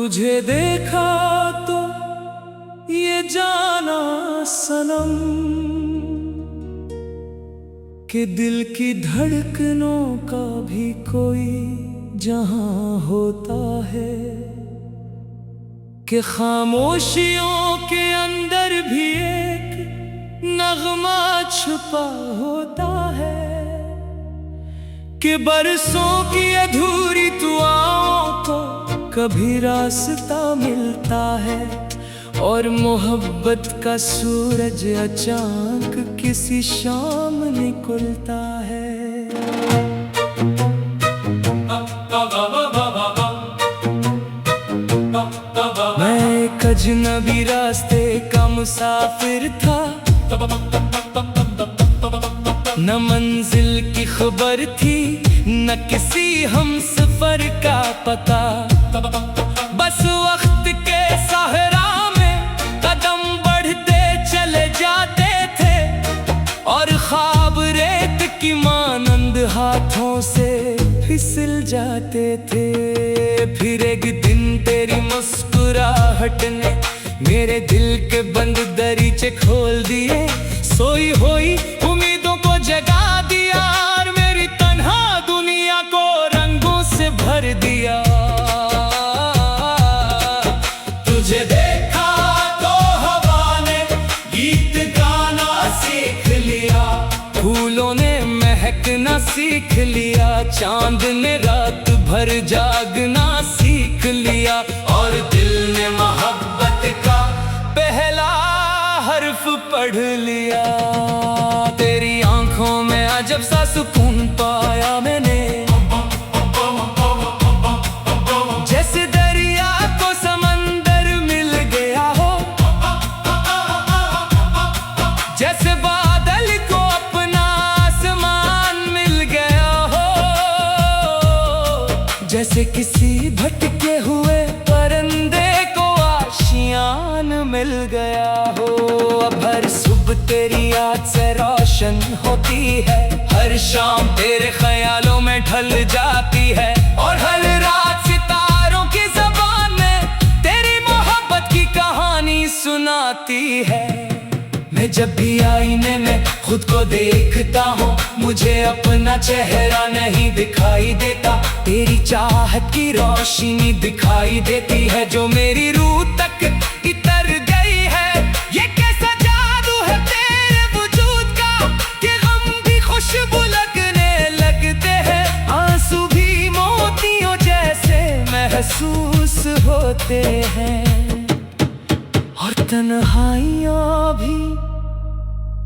तुझे देखा तो ये जाना सनम कि दिल की धड़कनों का भी कोई जहां होता है, कि खामोशियों के अंदर भी एक नगमा छुपा होता है, कि बरसों की अधूरी दुआओं को कभी रास्ता मिलता है, और मोहब्बत का सूरज अचानक किसी शाम निकलता है। मैं एक अजनबी रास्ते का मुसाफिर था, न मंजिल की खबर थी न किसी हमसफर का पता, बस वक्त के सहरा में कदम बढ़ते चले जाते थे, और ख्वाब रेत की मानंद हाथों से फिसल जाते थे। फिर एक दिन तेरी मुस्कुराहट ने मेरे दिल के बंद दरीचे खोल दिए, सोई हुई उम्मीदों को जगा दिया, और मेरी तन्हा दुनिया को रंगों से भर दिया। तुझे देखा तो हवा ने गीत गाना सीख लिया, फूलों ने महकना सीख लिया, चांद ने रात भर जागना सीख लिया, और दिल ने मोहब्बत का पहला हर्फ पढ़ लिया। तेरी आंखों में अजब सा सुकून पाया मैंने, जैसे दरिया को समंदर मिल गया हो, जैसे बादल को अपना आसमान मिल गया हो, जैसे किसी भटके हुए परिंदे को आशियान मिल गया हो। अब हर सुबह तेरी याद से रोशन होती है, हर शाम तेरे ख्यालों में ढल जाती है, और हर रात सितारों की ज़बान में तेरी मोहब्बत की कहानी सुनाती है। मैं जब भी आईने में खुद को देखता हूँ, मुझे अपना चेहरा नहीं दिखाई देता, तेरी चाहत की रोशनी दिखाई देती है, जो मेरी रूह तक इतर गई है। ये कैसा जादू है तेरे वजूद का, कि गम भी खुशबू लगने लगते हैं, आंसू भी मोतियों जैसे महसूस होते हैं, और तन्हाइयाँ भी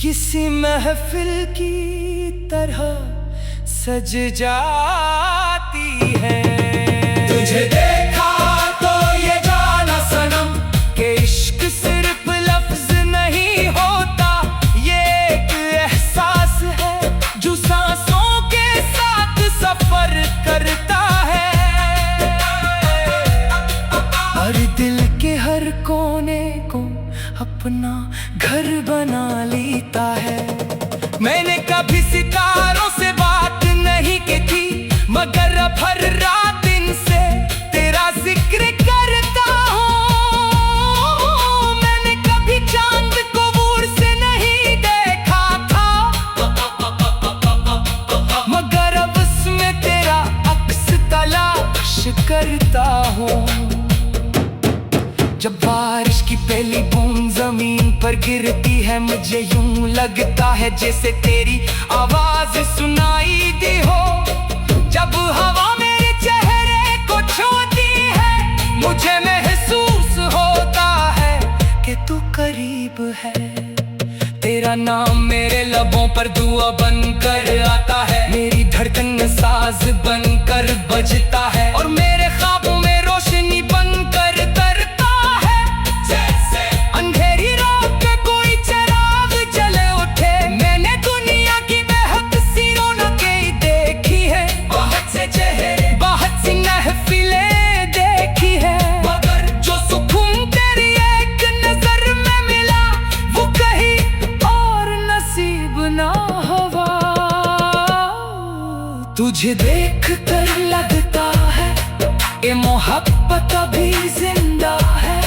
किसी महफिल की तरह सज जाती है। तुझे देखा तो ये जाना सनम कि इश्क सिर्फ लफ्ज नहीं होता, ये एक एहसास है जो सांसों के साथ सफर करता है, और दिल के हर कोने को अपना घर बना लेता है। मैंने कभी सितारों से बात नहीं की थी, मगर अब हर रात इनसे तेरा जिक्र करता हूँ। मैंने कभी चांद को दूर से नहीं देखा था, मगर अब उसमें तेरा अक्स तलाश करता हूँ। जब बारिश की पहली बूंद जमीन पर गिरती है, मुझे यूं लगता है जैसे तेरी आवाज सुनाई दी हो। जब हवा मेरे चेहरे को छूती है, मुझे महसूस होता है कि तू करीब है। तेरा नाम मेरे लबों पर दुआ बनकर आता है, मेरी धड़कन साज बनकर बजता है, और मेरे ख्वाबों में रोशनी बनकर तुझे देख कर लगता है ये मोहब्बत अभी जिंदा है,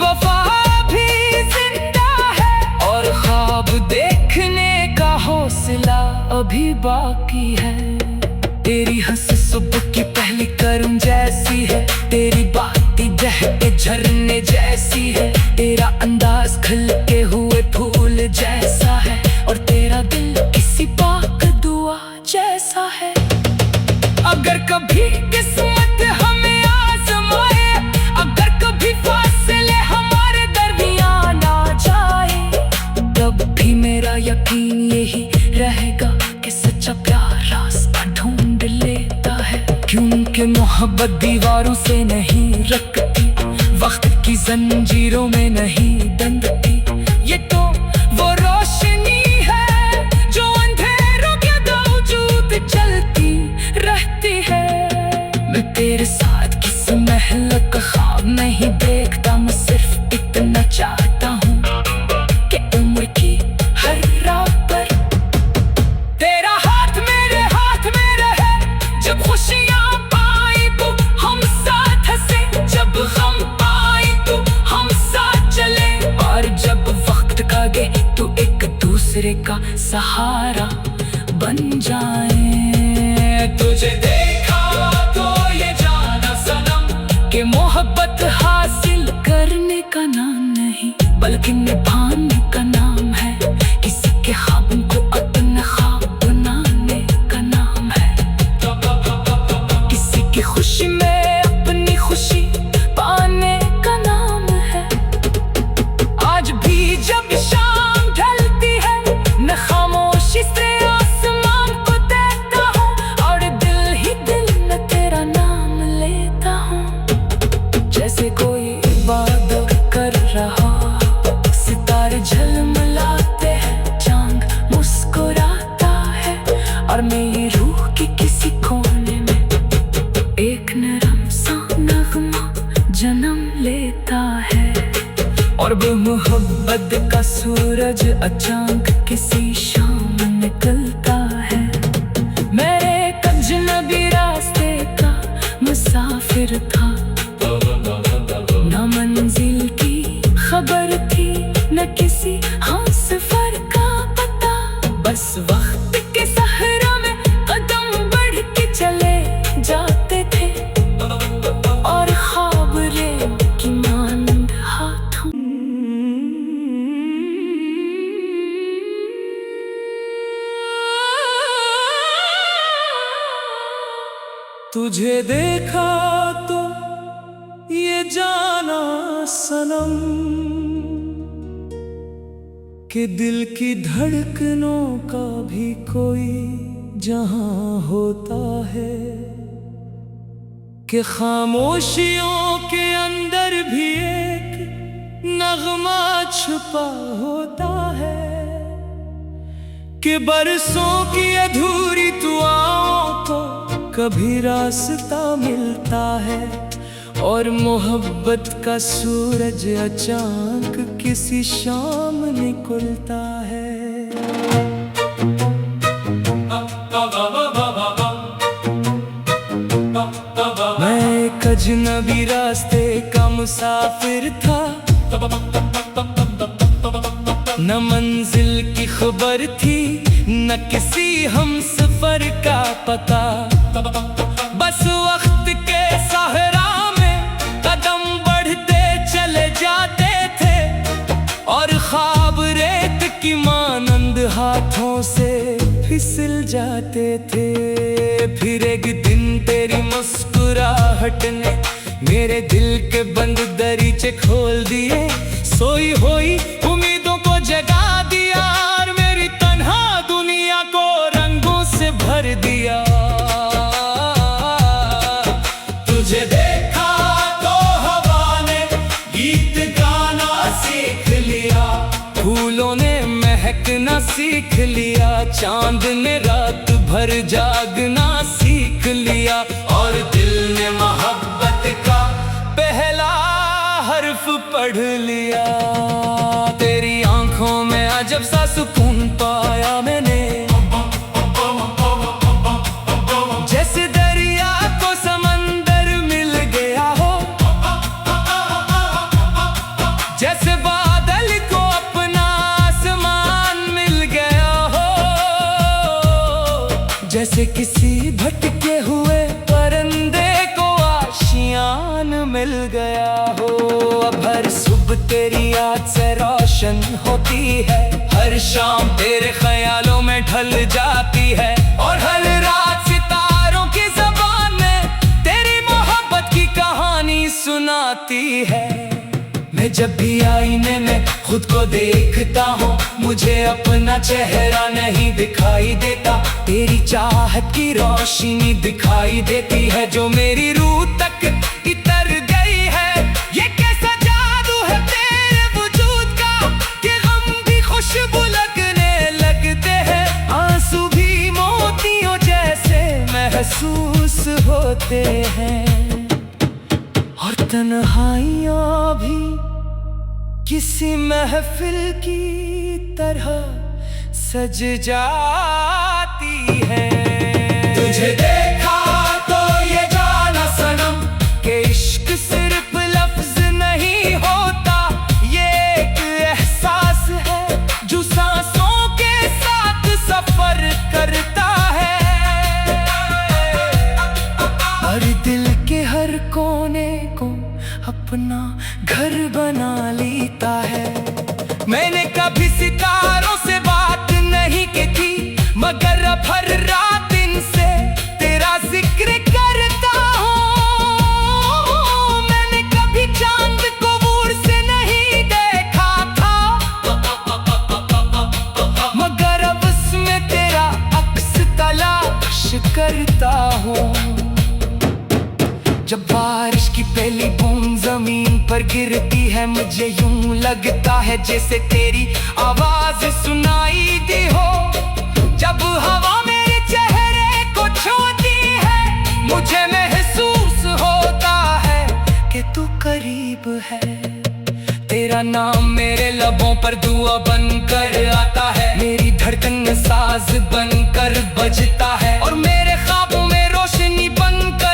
वफा भी जिंदा है, और ख्वाब देखने का हौसला अभी बाकी है। तेरी हंसी सुबह की पहली करम जैसी है, तेरी बातें बहते झरने जैसी है, तेरा अंदाज खिलते हुए फूल जैसा है, और तेरा दिल किसी पाक दुआ जैसा है। अगर कभी किस्मत हमें आजमाए, अगर कभी फासले हमारे दरमियान आ जाए, तब भी मेरा यकीन यही रहेगा कि सच्चा प्यार रास्ता ढूंढ लेता है। क्योंकि मोहब्बत दीवारों से नहीं रखती, वक्त की जंजीरों में नहीं बंधती। ये तो वो रोशनी है जो अंधेरों के बावजूद चलती रहती है। मैं तेरे साथ किसी महल का ख्वाब नहीं देखता, मैं सिर्फ इतना चाहता हूँ कि उम्र की हर रात पर तेरा हाथ मेरे हाथ में रहे। जब खुशियाँ पाई तो हम साथ हंसे, जब गम पाई तो हम साथ चले, और जब वक्त कागे तो एक दूसरे का सहारा बन जाए। तुझे देखा तो ये जाना सनम कि मोहब्बत हासिल करने का नाम नहीं, बल्कि निभाने का नाम है। किसी के ख्वाबों को अपना ख्वाब बनाने का नाम है। किसी की खुशी में अपनी खुशी पाने का नाम है। आज भी जब शाम ढलती है, मैं खामोशी से आसमान को देखता हूँ, और दिल ही दिल में तेरा नाम लेता हूँ। जैसे कोई इबादत कर रहा, सितारे झलमलाते हैं, चांद मुस्कुराता है, और मेरी रूह की किसी कोने में एक नरम सा नगमा जन्म लेता है। और वो मोहब्बत का सूरज अचानक किसी शाम निकलता है। मैं एक अजनबी रास्ते का मुसाफिर था, न मंजिल की खबर थी, न किसी हमसफर का पता। बस वक्त के सहरा में कदम बढ़ के चले जाते थे, और ख्वाब रेल की मानंद हाथों। तुझे देखा तो ये जाना सनम कि दिल की धड़कनों का भी कोई जहां होता है, कि खामोशियों के अंदर भी एक नगमा छुपा होता है, कि बरसों की अधूरी दुआओं को कभी रास्ता मिलता है, और मोहब्बत का सूरज अचानक किसी शाम निकलता है। मैं एक अजनबी रास्ते का मुसाफिर था, न मंजिल की खबर थी, न किसी हमसफर का पता। बस वक्त के सहरा में कदम बढ़ते चले जाते थे, और ख्वाब रेत की मानंद हाथों से फिसल जाते थे। फिर एक दिन तेरी मुस्कुराहट ने मेरे दिल के बंद दरीचे खोल दिए, सोई हुई उम्मीदों को जगा दिया, और मेरी तन्हा दुनिया को रंगों से भर दिया। तुझे देखा तो हवा ने गीत गाना सीख लिया, फूलों ने महकना सीख लिया, चांद ने रात भर जागना सीख लिया, और दिल ने मोहब्बत का पहला हर्फ पढ़ लिया। तेरी आंखों में अजब सा सुकून पाया मैंने, जैसे दरिया को समंदर मिल जैसे किसी भटके हुए परिंदे को आशियान मिल गया हो। अब हर सुबह तेरी याद से रोशन होती है, हर शाम तेरे ख्यालों में ढल जाती है, और हर रात सितारों की ज़बान में तेरी मोहब्बत की कहानी सुनाती है। मैं जब भी आईने में खुद को देखता हूँ, मुझे अपना चेहरा नहीं दिखाई देता, तेरी चाहत की रोशनी दिखाई देती है जो मेरी रूह तक इतर गई है। ये कैसा जादू है तेरे वजूद का कि गम भी खुशबू लगने लगते हैं, आंसू भी मोतियों जैसे महसूस होते हैं, और तन्हाइयाँ भी किसी महफिल की तरह सज जाती है। तुझे देखा तो ये जाना सनम कि इश्क सिर्फ लफ्ज नहीं होता, ये एक एहसास है जो सांसों के साथ सफर करता है, और दिल के हर कोने को अपना घर बना लेता है। मैंने कभी सितारों से बात नहीं की थी, मगर अब हर रात इनसे तेरा जिक्र करता हूँ। मैंने कभी चांद को दूर से नहीं देखा था, मगर अब उसमें तेरा अक्स तलाश करता हूँ। जब बारिश की पहली बूंद जमीन पर गिरती है, मुझे यूं लगता है जैसे तेरी आवाज सुनाई दी हो। जब हवा मेरे चेहरे को छूती है, मुझे महसूस होता है कि तू करीब है। तेरा नाम मेरे लबों पर दुआ बनकर आता है, मेरी धड़कन में साज बनकर बजता है, और मेरे ख्वाबों में रोशनी बनकर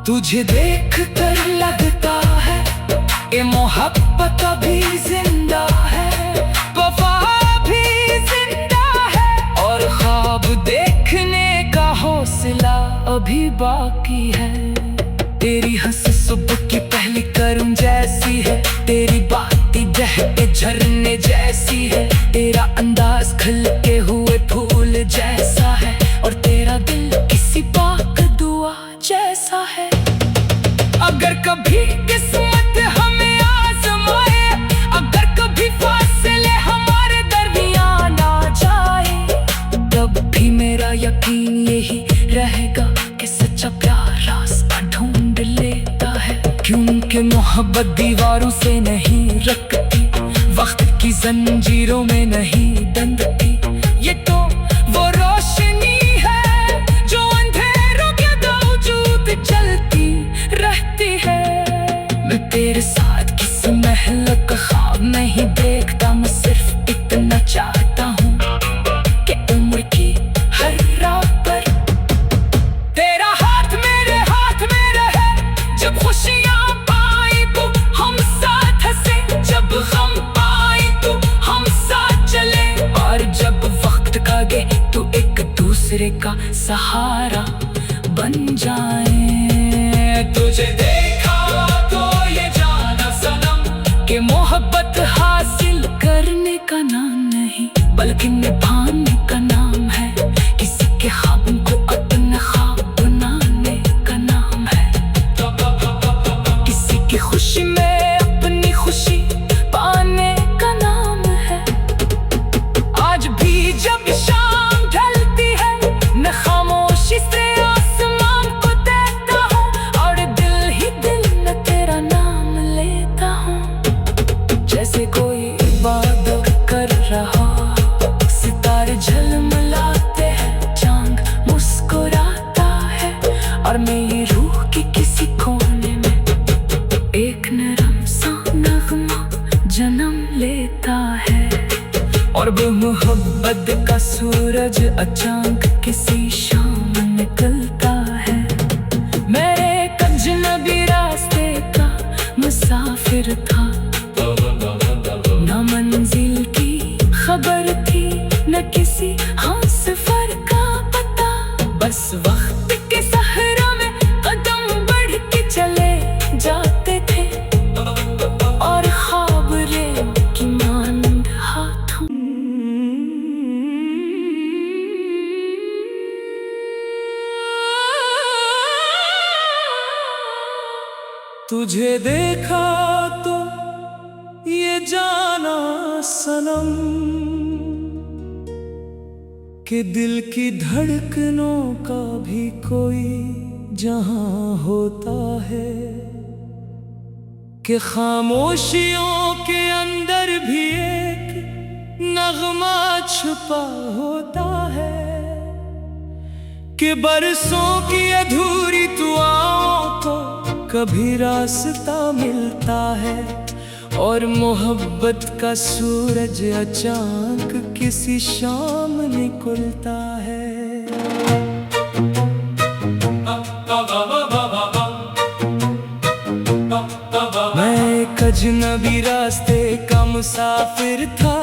तुझे देख कर लगता है ये मोहब्बत अभी जिंदा है, वफा भी जिंदा है, और ख्वाब देखने का हौसला अभी बाकी है। तेरी हंसी सुबह की पहली करुण जैसी है, तेरी बातें बहते झरने जैसी है, तेरा अंदाज खिलते हुए फूल जैसा है, और तेरा दिल किसी पाक दुआ जैसा है। अगर कभी किस्मत हमें आजमाए, अगर कभी फासले हमारे दरमियान आ जाए, तब भी मेरा यकीन यही रहेगा कि सच्चा प्यार रास्ता ढूंढ लेता है। क्योंकि मोहब्बत दीवारों से नहीं रखती, वक्त की जंजीरों में नहीं बंधती, ये तो वो रोशनी है जो अंधेरों के बावजूद चलती रहती है। मैं तेरे साथ किसी महल का ख्वाब नहीं देखता, मैं सिर्फ इतना चाहता हूँ कि उम्र की हर रात पर तेरा हाथ मेरे हाथ में रहे। जब खुशियाँ पाई तो हम साथ हंसे, जब गम पाई तो हम साथ चले, और जब वक्त कागे तो एक दूसरे का सहारा बन जाए। तुझे देखा तो ये जाना सनम कि मोहब्बत हासिल करने का नाम नहीं, बल्कि निभाने का नाम है। किसी के ख्वाबों को अपना ख्वाब बनाने का नाम है, किसी की खुशी में अपनी खुशी पाने का नाम है। आज भी जब शाम ढलती है, मैं खामोशी से जैसे कोई इबादत कर रहा, सितारे झलमलाते हैं, चांद मुस्कुराता है, और मेरी रूह की किसी कोने में एक और वो मोहब्बत का सूरज अचानक किसी शाम निकलता है। मैं एक अजनबी रास्ते का मुसाफिर था, न मंजिल की खबर थी न किसी हमसफर का पता। बस वक्त के सहरा में कदम बढ़ के चले जाते थे, और ख्वाब रेत की मानंद हाथों। तुझे देखा तो ये जाना सनम कि दिल की धड़कनों का भी कोई जहां होता है, कि खामोशियों के अंदर भी एक नगमा छुपा होता है, कि बरसों की अधूरी दुआओं को कभी रास्ता मिलता है, और मोहब्बत का सूरज अचानक किसी शाम निकलता है। मैं एक अजनबी रास्ते का मुसाफिर था,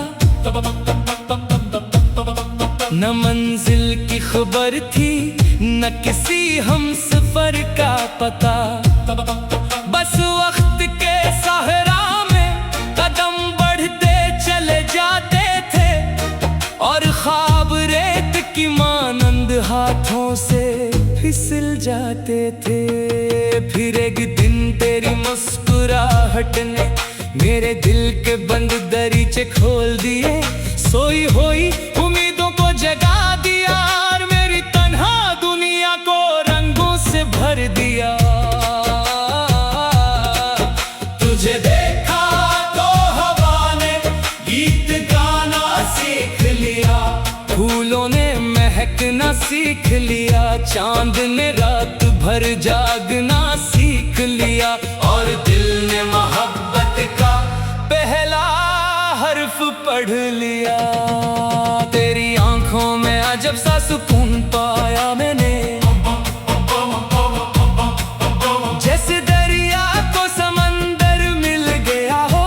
न मंजिल की खबर थी न किसी हमसफर का पता। बस वक्त के सहरा में कदम बढ़ते चले जाते थे, और ख्वाब रेत की मानंद हाथों से फिसल जाते थे। फिर एक दिन तेरी मुस्कुराहट ने मेरे दिल के बंद दरीचे खोल दिए, सोई हुई उम्मीदों को जगा दिया, और मेरी तन्हा दुनिया को रंगों से भर दिया। तुझे देखा तो हवा ने गीत गाना सीख लिया, फूलों ने महकना सीख लिया, चांद ने रात भर जागना सीख लिया, और दिल ने मोहब्बत का पहला हर्फ पढ़ लिया। तेरी आंखों में अजब सा सुकून पाया मैंने, जैसे दरिया को समंदर मिल गया हो,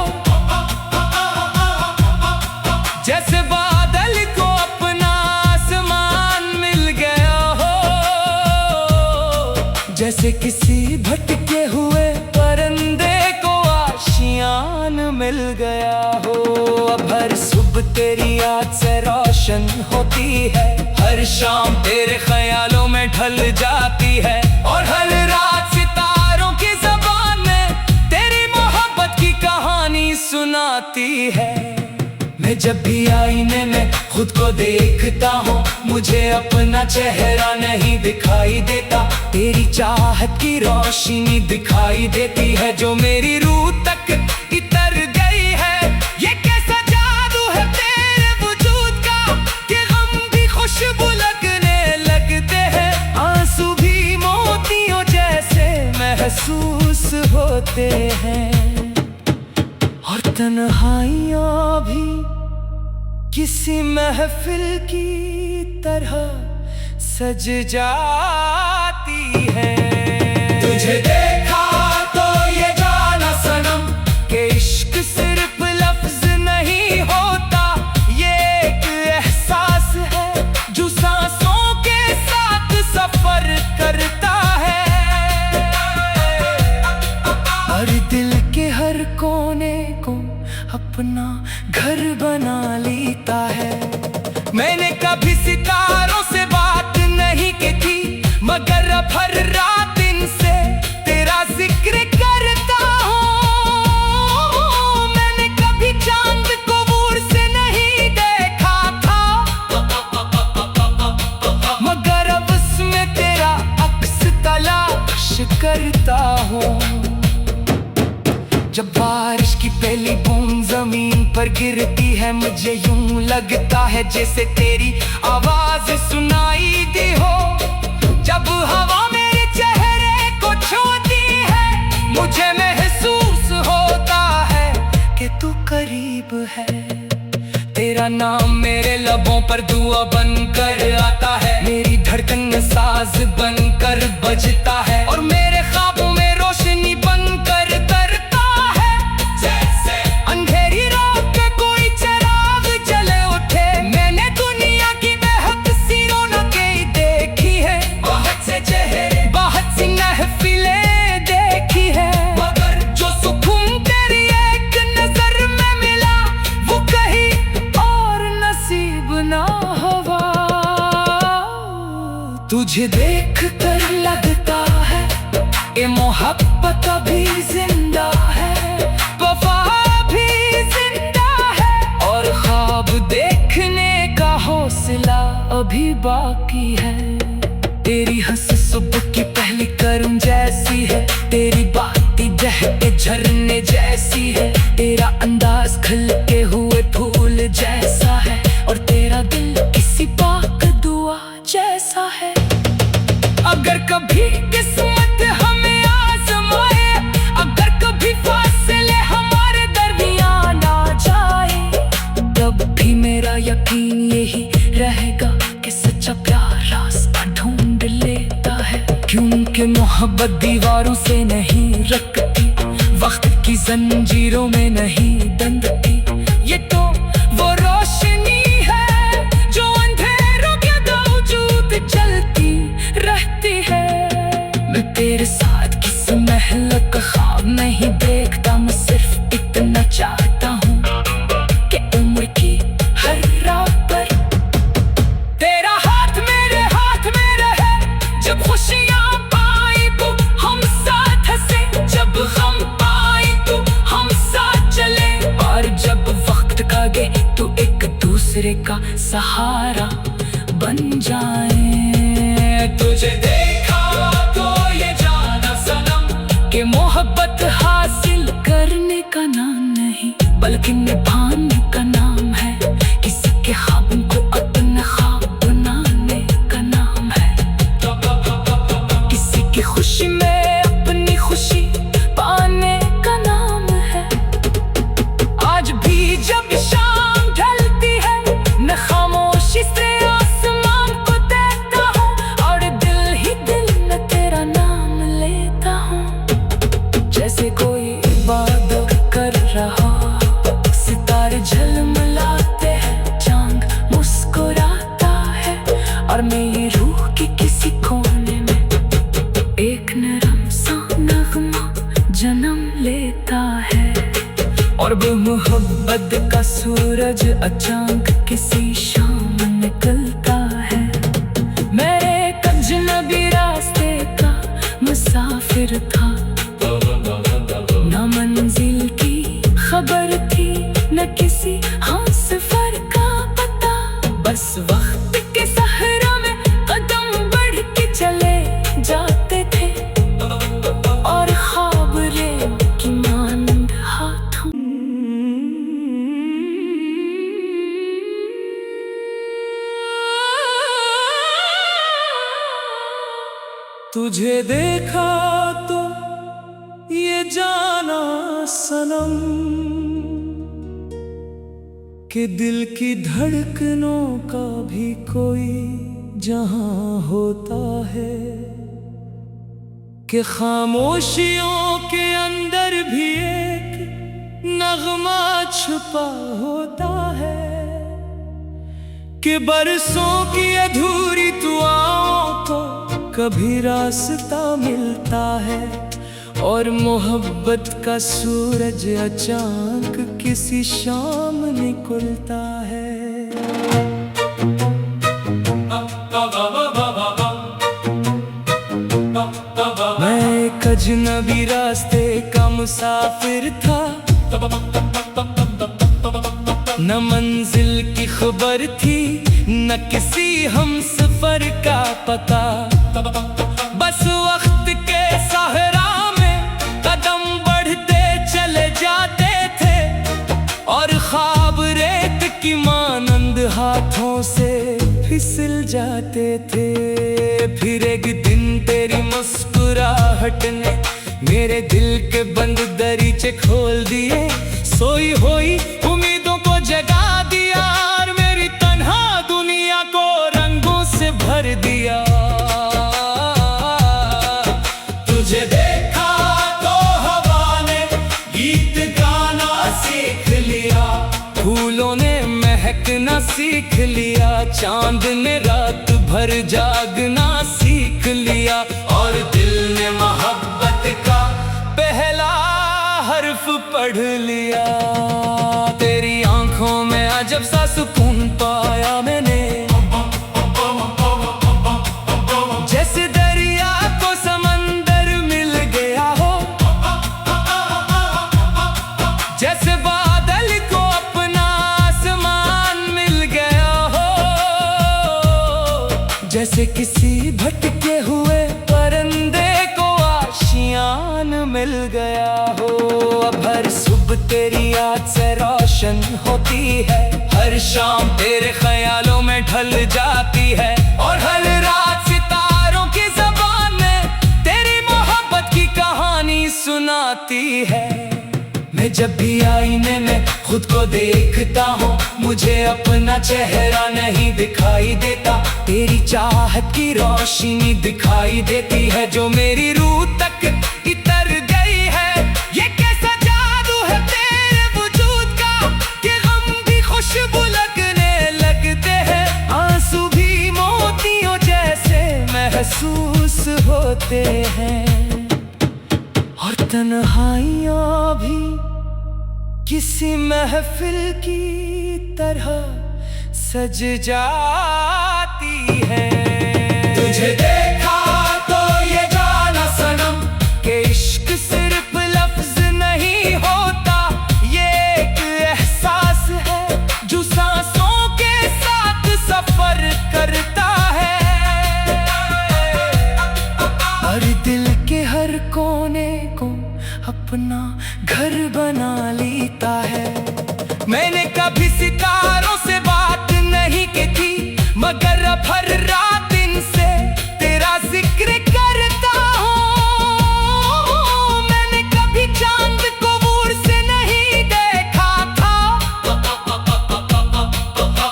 जैसे बादल को अपना आसमान मिल गया हो, जैसे किसी भटके हुए परिंदे को आशियान मिल गया हो। अब हर सुबह तेरी याद से रोशन होती है, हर शाम तेरे ख्यालों में ढल जाती है, और हर रात सितारों की ज़बान में तेरी मोहब्बत की कहानी सुनाती है। मैं जब भी आईने में खुद को देखता हूँ, मुझे अपना चेहरा नहीं दिखाई देता, तेरी चाहत की रोशनी दिखाई देती है, जो मेरी रूह तक इतर गई है। ये कैसा जादू है तेरे वजूद का, कि गम भी खुशबू लगने लगते हैं, आंसू भी मोतियों जैसे महसूस होते हैं, और तन्हाइयाँ भी किसी महफिल की तरह सज जाती है। तुझे देखा तो ये जाना सनम कि इश्क सिर्फ लफ्ज नहीं होता, ये एक एहसास है जो सांसों के साथ सफर करता है, और दिल के हर कोने को अपना घर बना लेता है। मैंने कभी सितारों से बात नहीं की थी, मगर अब हर रात इनसे तेरा जिक्र करता हूँ। मैंने कभी चांद को दूर से नहीं देखा था, मगर अब उसमें तेरा अक्स तलाश करता हूँ। जब बारिश की पहली बूंद जमीन पर गिरती है, मुझे यूं लगता है जैसे तेरी आवाज सुनाई दी हो। जब हवा मेरे चेहरे को छूती है, मुझे महसूस होता है कि तू करीब है। तेरा तेरा नाम मेरे लबों पर दुआ बनकर आता है, मेरी धड़कन में साज बनकर बजता है, और मेरे ख्वाबों में रोशनी बनकर तरता है। जैसे अंधेरी रात में कोई चिराग जले उठे, मैंने दुनिया की बेहद सी रौनकें देखी है, बहुत से चेहरे बहुत सी महफिलें देखी है, मगर जो सुकून तेरी एक नजर में मिला वो कहीं और नसीब ना हुआ। तुझे देख कर लगता है ये मोहब्बत अभी जिंदा है, वफा भी जिंदा है, और ख्वाब देखने का हौसला अभी बाकी है। तेरी हंसी सुबह की पहली करुण जैसी है, तेरी बातें बहते झरने जैसी है, तेरा अंदाज खिलते हुए फूल जैसा है, और तेरा दिल किसी पाक दुआ जैसा है। अगर कभी किस्मत हमें आजमाए, अगर कभी फासले हमारे दरमियान आ जाए, तब भी मेरा यकीन यही रहेगा कि सच्चा प्यार रास्ता ढूंढ लेता है। क्योंकि मोहब्बत दीवारों से नहीं रखती, वक्त की जंजीरों में नहीं बंधती, ये तो वो रोशनी है जो अंधेरों के बावजूद जलती रहती है। मैं तेरे साथ किसी महल का ख्वाब नहीं देखता, मैं सिर्फ इतना चाहता हूँ कि उम्र की हर रात पर तेरा हाथ मेरे हाथ में रहे, जब खुशियाँ पाई तो हम साथ हंसे, जब गम पाई तो हम साथ चले, और जब वक्त का गे तो एक दूसरे का सहारा बन जाए। तुझे देखा तो ये जाना सनम कि मोहब्बत हासिल करने का नाम नहीं, बल्कि निभाने का नाम है। किसी के ख्वाबों को अपना ख्वाब बनाने का नाम है, किसी की खुशी में अपनी खुशी पाने का नाम है। आज भी जब शाम ढलती है, मैं खामोशी से आसमान को देखता हूँ, और दिल ही दिल में तेरा नाम लेता हूँ। जैसे कोई इबादत कर रहा, सितारे झलमलाते हैं, चांद मुस्कुराता है, और मेरी रूह की किसी कोने में एक नरम सा नगमा जन्म लेता है। और वो मोहब्बत का सूरज अचानक किसी शाम निकलता है। मैं एक अजनबी रास्ते का मुसाफिर था, न मंजिल की खबर थी, न किसी हमसफर का पता, बस वक्त के सहरा में कदम बढ़ के चले जाते थे, और ख्वाब रेत की मानंद हाथों। तुझे देखा तो ये जाना सनम कि दिल की धड़कनों का भी कोई जहां होता है, कि खामोशियों के अंदर भी एक नगमा छुपा होता है, कि बरसों की अधूरी दुआओं को कभी रास्ता मिलता है, और मोहब्बत का सूरज अचानक किसी शाम निकलता है। मैं एक अजनबी रास्ते का मुसाफिर था, न मंजिल की खबर थी, न किसी हमसफर का पता, बस वक्त के सहरा में कदम बढ़ते चले जाते थे, और ख्वाब रेत की मानंद हाथों से फिसल जाते थे। फिर एक दिन तेरी मुस्कुराहट ने मेरे दिल के बंद दरीचे खोल दिए, सोई हुई उम्मीदों को जगा दिया, सीख लिया, चांद ने रात भर जागना सीख लिया, और दिल ने मोहब्बत का पहला हर्फ पढ़ लिया। तेरी आंखों में अजब सा सुकून पाया मैंने, जैसे दरिया को समंदर मिल गया हो, जैसे बादल को अपना आसमान मिल गया हो, जैसे किसी भटके हुए परिंदे को आशियान मिल गया हो। अब हर सुबह तेरी याद से रोशन होती है, हर शाम तेरे ख्यालों में ढल जाती है, और हर रात सितारों की ज़बान में तेरी मोहब्बत की कहानी सुनाती है। मैं जब भी आईने में खुद को देखता हूँ, मुझे अपना चेहरा नहीं दिखाई देता, तेरी चाहत की रोशनी दिखाई देती है, जो मेरी रूह तक इतर गई है। ये कैसा जादू है तेरे वजूद का, कि गम भी खुशबू लगने लगते हैं, आंसू भी मोतियों जैसे महसूस होते हैं, और तन्हाइयाँ भी किसी महफिल की तरह सज जाती है। तुझे देखा तो ये जाना सनम, कि इश्क सिर्फ लफ्ज नहीं होता, ये एक एहसास है जो सांसों के साथ सफर करता है, और दिल के हर कोने को अपना घर बना लेता है। मैंने कभी सितारों से बात नहीं की थी, मगर अब हर रात इनसे तेरा जिक्र करता हूँ। मैंने कभी चांद को दूर से नहीं देखा था,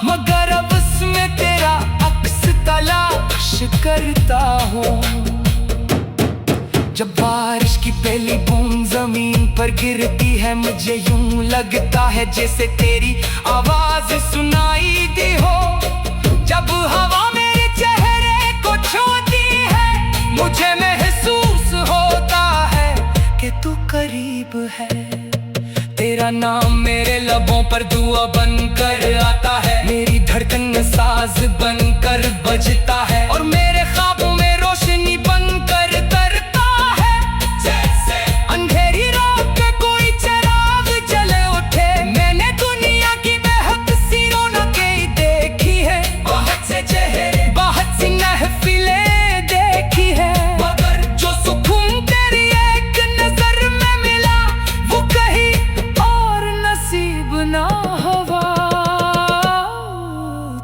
मगर अब उसमें तेरा अक्स तलाश करता हूँ। जब बारिश की पहली बूंद जमीन पर गिरती है, मुझे यूं लगता है जैसे तेरी आवाज सुनाई दी हो। जब हवा मेरे चेहरे को छूती है, मुझे महसूस होता है कि तू करीब है। तेरा नाम मेरे लबों पर दुआ बनकर आता है, मेरी धड़कन साज बनकर बजता है, और मेरे ख्वाबों में रोशनी बनकर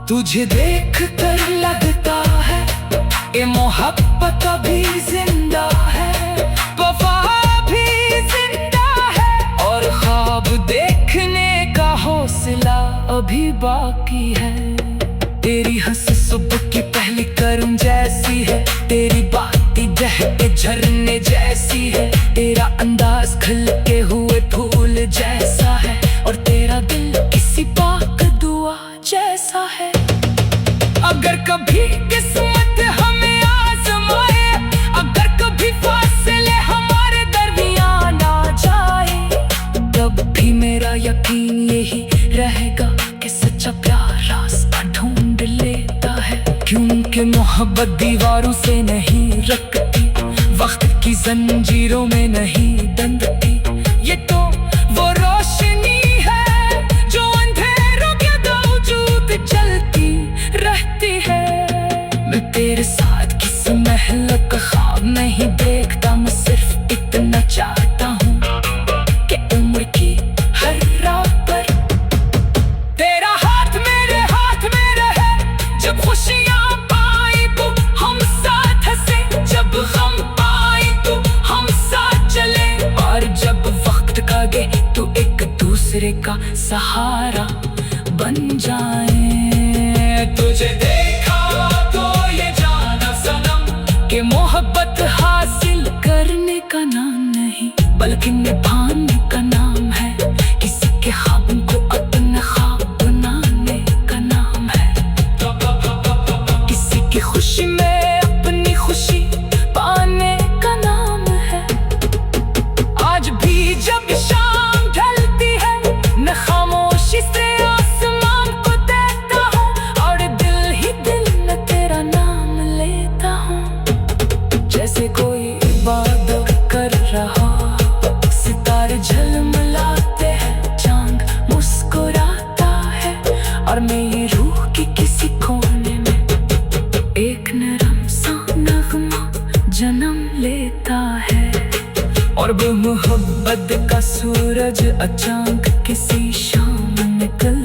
तुझे देख कर लगता है ये मोहब्बत अभी जिंदा है, वफा भी जिंदा है, और ख्वाब देखने का हौसला अभी बाकी है। तेरी हंसी सुबह की पहली करम जैसी है, तेरी बातें बहते झरने जैसी है, तेरा अंदाज खिलते हुए फूल जैसा है, और तेरा दिल किसी पाक दुआ जैसा है। अगर कभी किस्मत हमें आजमाए, अगर कभी फासले हमारे दरमियान आ जाए, तब भी मेरा यकीन यही रहेगा कि सच्चा प्यार रास्ता ढूंढ लेता है। क्योंकि मोहब्बत दीवारों से नहीं रखती, वक्त की जंजीरों में नहीं बंधती, ये तो वो रोशनी है जो अंधेरों के बावजूद जलती रहती है। मैं तेरे साथ किसी महल का ख्वाब नहीं देखता, मैं सिर्फ इतना चाहता हूँ कि उम्र की हर रात पर तेरा हाथ मेरे हाथ में रहे। जब खुशियाँ पाई तो हम साथ हंसे, जब गम पाई तो हम साथ चले, और जब वक्त कागे तो एक दूसरे का सहारा बन जाए। तुझे देखा तो ये जाना सनम कि मोहब्बत हासिल करने का नाम नहीं, बल्कि निभाने का नाम है। किसी के ख्वाबों को अपना ख्वाब बनाने का नाम झलमलाते हैं, चांद मुस्कुराता है और मेरी रूह की किसी कोने में एक नरम सा नगमा जन्म लेता है। और वो मोहब्बत का सूरज अचानक किसी शाम निकल